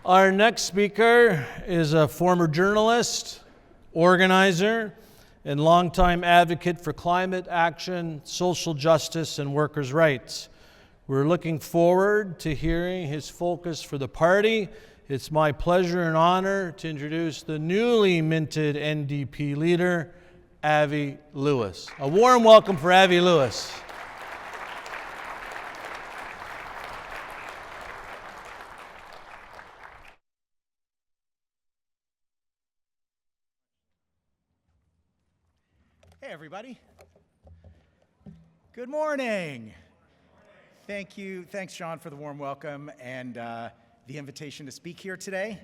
Our next speaker is a former journalist, organizer, and longtime advocate for climate action, social justice, and workers' rights. We're looking forward to hearing his focus for the party. It's my pleasure and honor to introduce the newly minted NDP leader, Avi Lewis. A warm welcome for Avi Lewis. Hey, everybody. Good morning. Thank you. Thanks, John, for the warm welcome and the invitation to speak here today.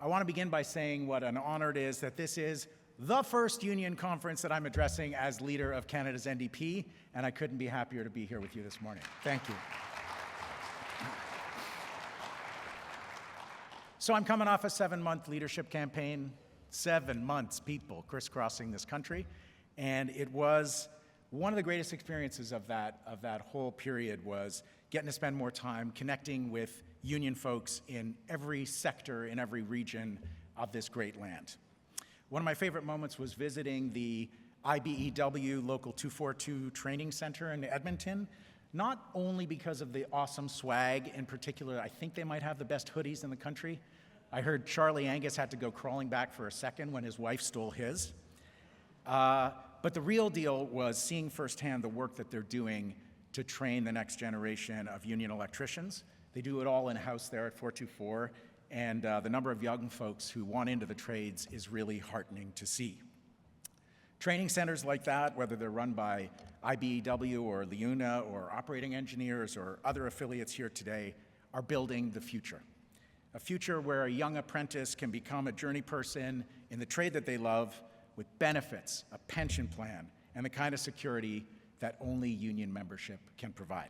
I want to begin by saying what an honor it is that this is the first union conference that I'm addressing as leader of Canada's NDP, and I couldn't be happier to be here with you this morning. Thank you. So I'm coming off a 7-month leadership campaign, 7 months, people crisscrossing this country. And it was one of the greatest experiences of that whole period was getting to spend more time connecting with union folks in every sector, in every region of this great land. One of my favorite moments was visiting the IBEW Local 242 Training Center in Edmonton, not only because of the awesome swag. In particular, I think they might have the best hoodies in the country. I heard Charlie Angus had to go crawling back for a second when his wife stole his. But the real deal was seeing firsthand the work that they're doing to train the next generation of union electricians. They do it all in-house there at 424, and the number of young folks who want into the trades is really heartening to see. Training centers like that, whether they're run by IBEW or LIUNA or operating engineers or other affiliates here today, are building the future. A future where a young apprentice can become a journey person in the trade that they love, with benefits, a pension plan, and the kind of security that only union membership can provide.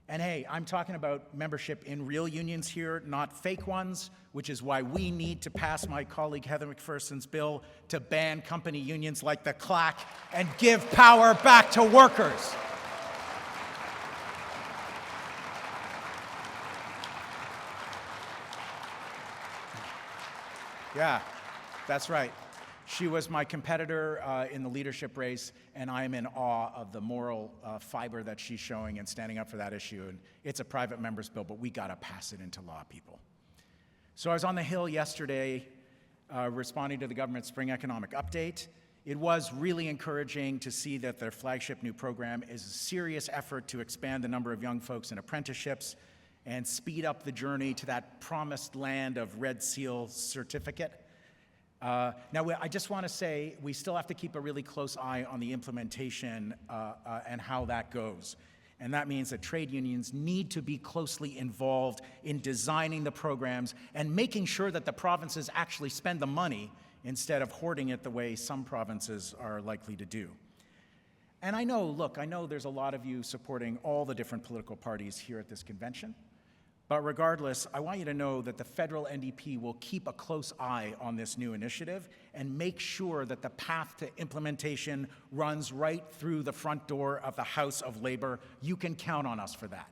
And hey, I'm talking about membership in real unions here, not fake ones, which is why we need to pass my colleague Heather McPherson's bill to ban company unions like the CLAC and give power back to workers. Yeah, that's right. She was my competitor in the leadership race, and I am in awe of the moral fiber that she's showing and standing up for that issue. And it's a private member's bill, but we got to pass it into law, people. So I was on the Hill yesterday responding to the government's spring economic update. It was really encouraging to see that their flagship new program is a serious effort to expand the number of young folks in apprenticeships and speed up the journey to that promised land of Red Seal certificate. Now, I just want to say we still have to keep a really close eye on the implementation and how that goes. And that means that trade unions need to be closely involved in designing the programs and making sure that the provinces actually spend the money instead of hoarding it the way some provinces are likely to do. And I know there's a lot of you supporting all the different political parties here at this convention. But regardless, I want you to know that the federal NDP will keep a close eye on this new initiative and make sure that the path to implementation runs right through the front door of the House of Labor. You can count on us for that.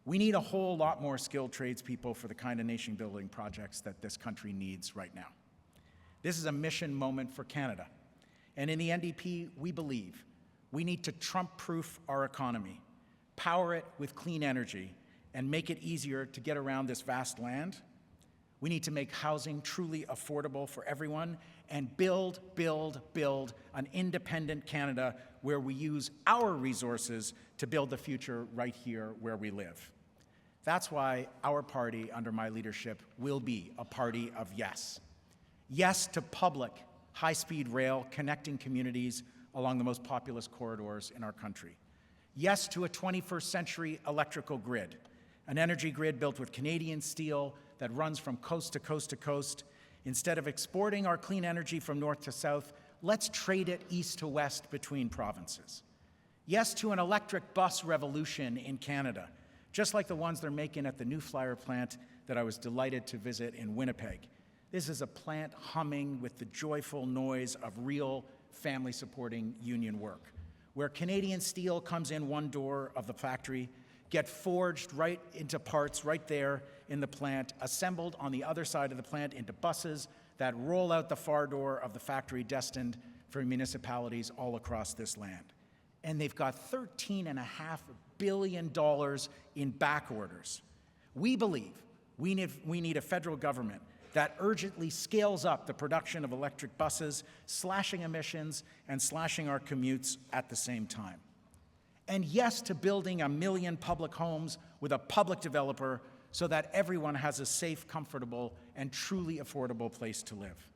We need a whole lot more skilled tradespeople for the kind of nation-building projects that this country needs right now. This is a mission moment for Canada. And in the NDP, we believe we need to Trump-proof our economy, power it with clean energy, and make it easier to get around this vast land. We need to make housing truly affordable for everyone and build an independent Canada where we use our resources to build the future right here where we live. That's why our party, under my leadership, will be a party of yes. Yes to public, high-speed rail connecting communities along the most populous corridors in our country. Yes to a 21st century electrical grid, an energy grid built with Canadian steel that runs from coast to coast to coast. Instead of exporting our clean energy from north to south, let's trade it east to west between provinces. Yes to an electric bus revolution in Canada, just like the ones they're making at the New Flyer plant that I was delighted to visit in Winnipeg. This is a plant humming with the joyful noise of real family-supporting union work, where Canadian steel comes in one door of the factory, get forged right into parts right there in the plant, assembled on the other side of the plant into buses that roll out the far door of the factory destined for municipalities all across this land. And they've got $13.5 billion in back orders. We believe we need a federal government that urgently scales up the production of electric buses, slashing emissions and slashing our commutes at the same time. And yes to building 1 million public homes with a public developer so that everyone has a safe, comfortable, and truly affordable place to live.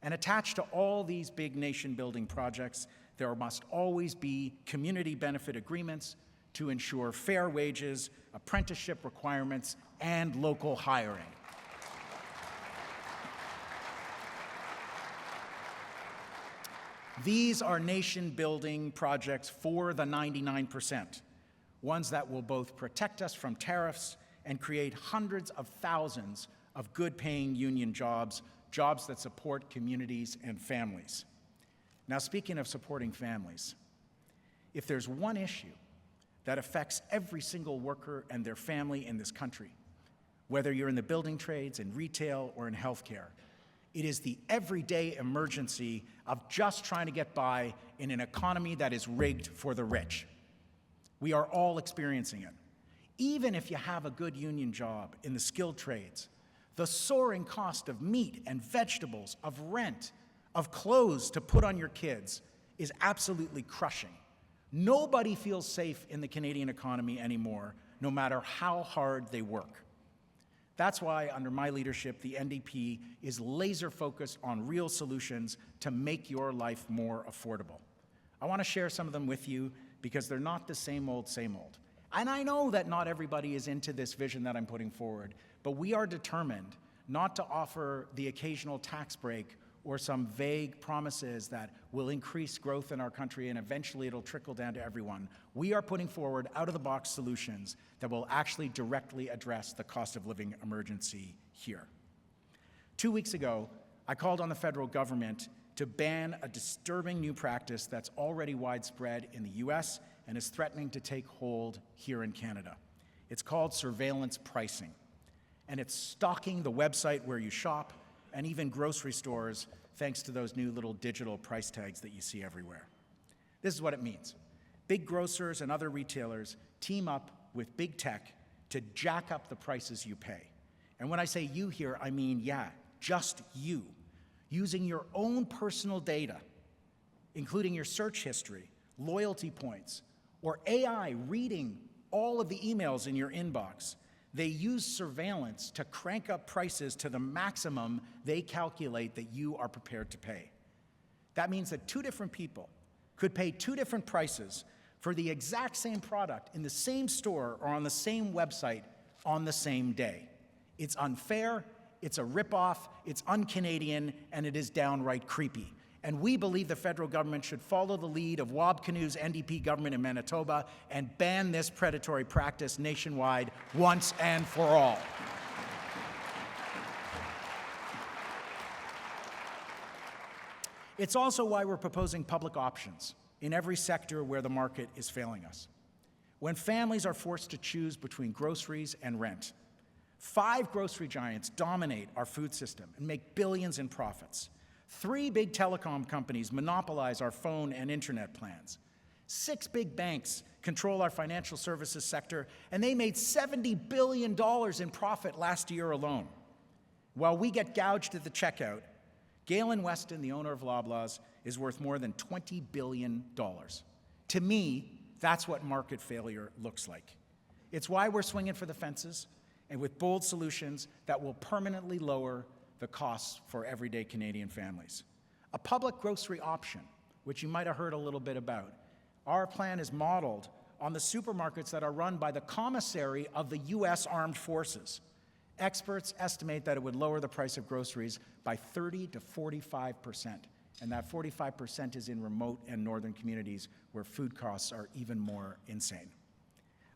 And attached to all these big nation-building projects, there must always be community benefit agreements to ensure fair wages, apprenticeship requirements, and local hiring. These are nation-building projects for the 99%, ones that will both protect us from tariffs and create hundreds of thousands of good-paying union jobs, jobs that support communities and families. Now, speaking of supporting families, if there's one issue that affects every single worker and their family in this country, whether you're in the building trades, in retail, or in healthcare, it is the everyday emergency of just trying to get by in an economy that is rigged for the rich. We are all experiencing it. Even if you have a good union job in the skilled trades, the soaring cost of meat and vegetables, of rent, of clothes to put on your kids is absolutely crushing. Nobody feels safe in the Canadian economy anymore, no matter how hard they work. That's why, under my leadership, the NDP is laser-focused on real solutions to make your life more affordable. I want to share some of them with you because they're not the same old, same old. And I know that not everybody is into this vision that I'm putting forward, but we are determined not to offer the occasional tax break or some vague promises that will increase growth in our country and eventually it'll trickle down to everyone. We are putting forward out-of-the-box solutions that will actually directly address the cost of living emergency here. 2 weeks ago, I called on the federal government to ban a disturbing new practice that's already widespread in the US and is threatening to take hold here in Canada. It's called surveillance pricing, and it's stalking the website where you shop and even grocery stores, thanks to those new little digital price tags that you see everywhere. This is what it means. Big grocers and other retailers team up with big tech to jack up the prices you pay. And when I say you here, I mean, yeah, just you, using your own personal data, including your search history, loyalty points, or AI reading all of the emails in your inbox. They use surveillance to crank up prices to the maximum they calculate that you are prepared to pay. That means that two different people could pay two different prices for the exact same product in the same store or on the same website on the same day. It's unfair, it's a ripoff, it's un-Canadian, and it is downright creepy. And we believe the federal government should follow the lead of Wab Kinu's NDP government in Manitoba and ban this predatory practice nationwide once and for all. It's also why we're proposing public options in every sector where the market is failing us. When families are forced to choose between groceries and rent, 5 grocery giants dominate our food system and make billions in profits. 3 big telecom companies monopolize our phone and internet plans. 6 big banks control our financial services sector, and they made $70 billion in profit last year alone. While we get gouged at the checkout, Galen Weston, the owner of Loblaws, is worth more than $20 billion. To me, that's what market failure looks like. It's why we're swinging for the fences and with bold solutions that will permanently lower the costs for everyday Canadian families. A public grocery option, which you might have heard a little bit about. Our plan is modeled on the supermarkets that are run by the commissary of the US Armed Forces. Experts estimate that it would lower the price of groceries by 30 to 45%, and that 45% is in remote and northern communities where food costs are even more insane.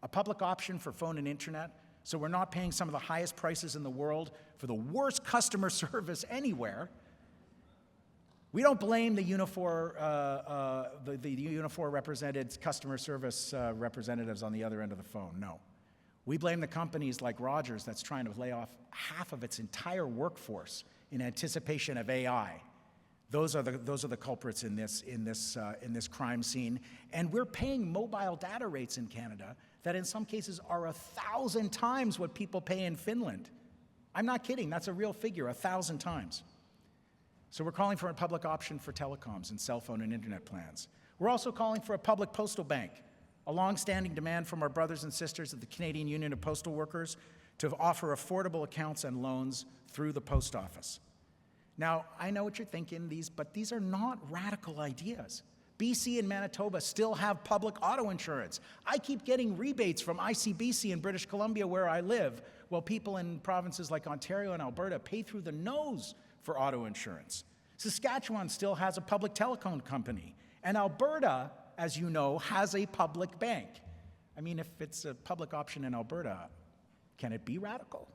A public option for phone and internet, so we're not paying some of the highest prices in the world for the worst customer service anywhere, We don't blame the Unifor, the Unifor represented customer service representatives on the other end of the phone, no. We blame the companies like Rogers that's trying to lay off half of its entire workforce in anticipation of AI. Those are the culprits in this crime scene. And we're paying mobile data rates in Canada that in some cases are 1,000 times what people pay in Finland. I'm not kidding, that's a real figure, 1,000 times. So we're calling for a public option for telecoms and cell phone and internet plans. We're also calling for a public postal bank, a long-standing demand from our brothers and sisters of the Canadian Union of Postal Workers to offer affordable accounts and loans through the post office. Now, I know what you're thinking, but these are not radical ideas. BC and Manitoba still have public auto insurance. I keep getting rebates from ICBC in British Columbia where I live, while people in provinces like Ontario and Alberta pay through the nose for auto insurance. Saskatchewan still has a public telecom company, and Alberta, as you know, has a public bank. I mean, if it's a public option in Alberta, can it be radical?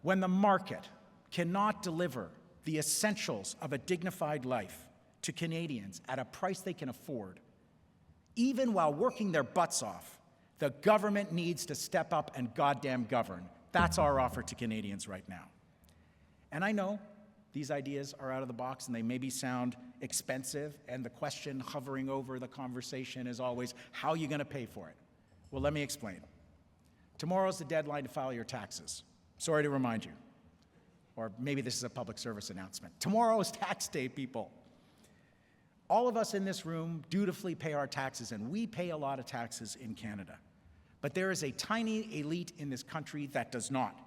When the market cannot deliver the essentials of a dignified life to Canadians at a price they can afford, even while working their butts off, the government needs to step up and goddamn govern. That's our offer to Canadians right now. And I know these ideas are out of the box and they maybe sound expensive, and the question hovering over the conversation is always, how are you going to pay for it? Well, let me explain. Tomorrow's the deadline to file your taxes. Sorry to remind you. Or maybe this is a public service announcement. Tomorrow is tax day, people. All of us in this room dutifully pay our taxes, and we pay a lot of taxes in Canada. But there is a tiny elite in this country that does not.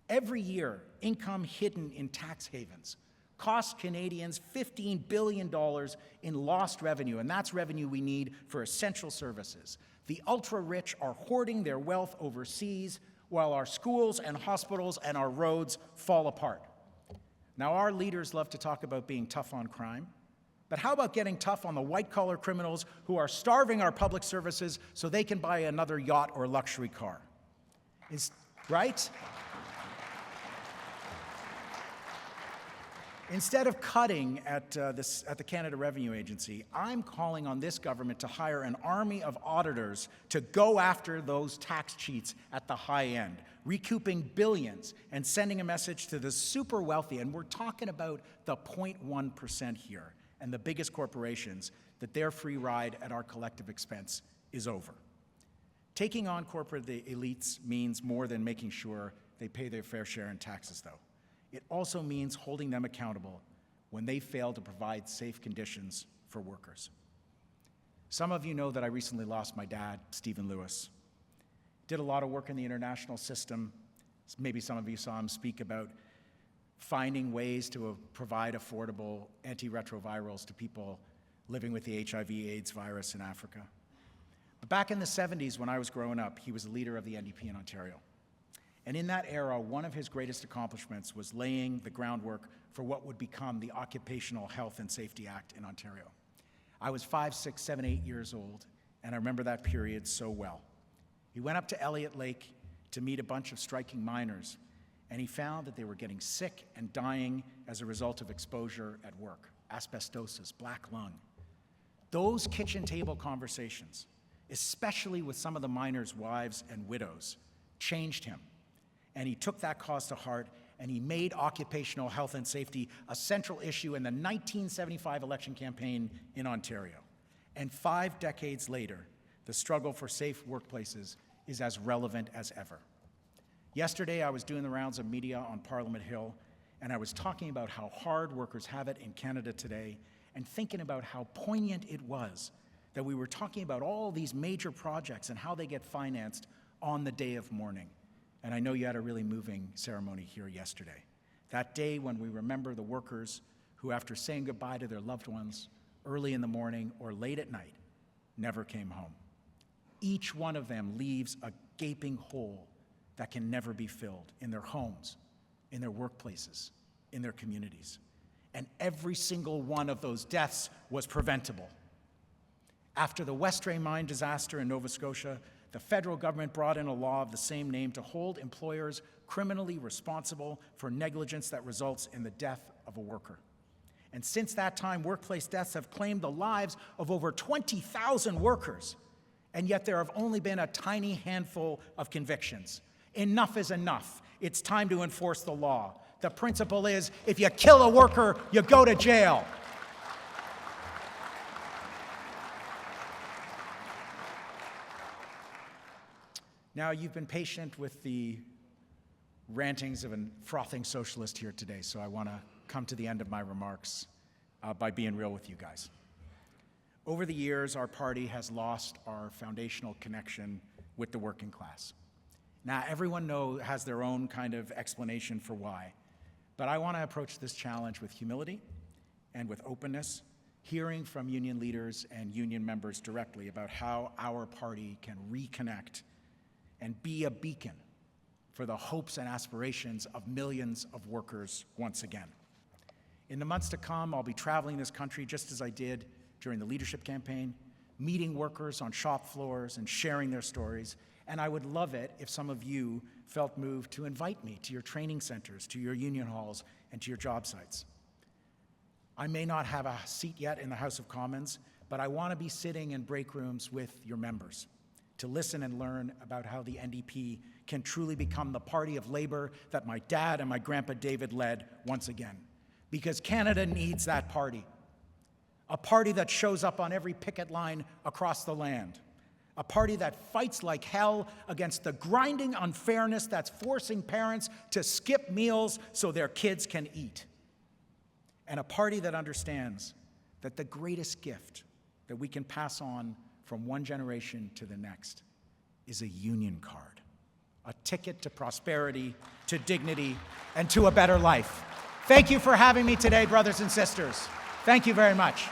Every year, income hidden in tax havens costs Canadians $15 billion in lost revenue, and that's revenue we need for essential services. The ultra-rich are hoarding their wealth overseas, while our schools and hospitals and our roads fall apart. Now, our leaders love to talk about being tough on crime, but how about getting tough on the white-collar criminals who are starving our public services so they can buy another yacht or luxury car? Right? Instead of cutting at the Canada Revenue Agency, I'm calling on this government to hire an army of auditors to go after those tax cheats at the high end, recouping billions and sending a message to the super wealthy, and we're talking about the 0.1% here, and the biggest corporations, that their free ride at our collective expense is over. Taking on corporate elites means more than making sure they pay their fair share in taxes, though. It also means holding them accountable when they fail to provide safe conditions for workers. Some of you know that I recently lost my dad, Stephen Lewis. Did a lot of work in the international system. Maybe some of you saw him speak about finding ways to provide affordable antiretrovirals to people living with the HIV/AIDS virus in Africa. But back in the 70s, when I was growing up, he was a leader of the NDP in Ontario. And in that era, one of his greatest accomplishments was laying the groundwork for what would become the Occupational Health and Safety Act in Ontario. I was 5, 6, 7, 8 years old, and I remember that period so well. He went up to Elliott Lake to meet a bunch of striking miners, and he found that they were getting sick and dying as a result of exposure at work, asbestosis, black lung. Those kitchen table conversations, especially with some of the miners' wives and widows, changed him. And he took that cause to heart, and he made occupational health and safety a central issue in the 1975 election campaign in Ontario. And 5 decades later, the struggle for safe workplaces is as relevant as ever. Yesterday, I was doing the rounds of media on Parliament Hill, and I was talking about how hard workers have it in Canada today, and thinking about how poignant it was that we were talking about all these major projects and how they get financed on the day of mourning. And I know you had a really moving ceremony here yesterday. That day when we remember the workers who, after saying goodbye to their loved ones early in the morning or late at night, never came home. Each one of them leaves a gaping hole that can never be filled in their homes, in their workplaces, in their communities. And every single one of those deaths was preventable. After the Westray mine disaster in Nova Scotia, the federal government brought in a law of the same name to hold employers criminally responsible for negligence that results in the death of a worker. And since that time, workplace deaths have claimed the lives of over 20,000 workers, and yet there have only been a tiny handful of convictions. Enough is enough. It's time to enforce the law. The principle is, if you kill a worker, you go to jail. Now, you've been patient with the rantings of a frothing socialist here today, so I want to come to the end of my remarks by being real with you guys. Over the years, our party has lost our foundational connection with the working class. Now, everyone has their own kind of explanation for why, but I want to approach this challenge with humility and with openness, hearing from union leaders and union members directly about how our party can reconnect and be a beacon for the hopes and aspirations of millions of workers once again. In the months to come, I'll be traveling this country just as I did during the leadership campaign, meeting workers on shop floors and sharing their stories, and I would love it if some of you felt moved to invite me to your training centers, to your union halls, and to your job sites. I may not have a seat yet in the House of Commons, but I want to be sitting in break rooms with your members to listen and learn about how the NDP can truly become the party of labor that my dad and my grandpa David led once again. Because Canada needs that party. A party that shows up on every picket line across the land. A party that fights like hell against the grinding unfairness that's forcing parents to skip meals so their kids can eat. And a party that understands that the greatest gift that we can pass on from one generation to the next is a union card. A ticket to prosperity, to dignity, and to a better life. Thank you for having me today, brothers and sisters. Thank you very much.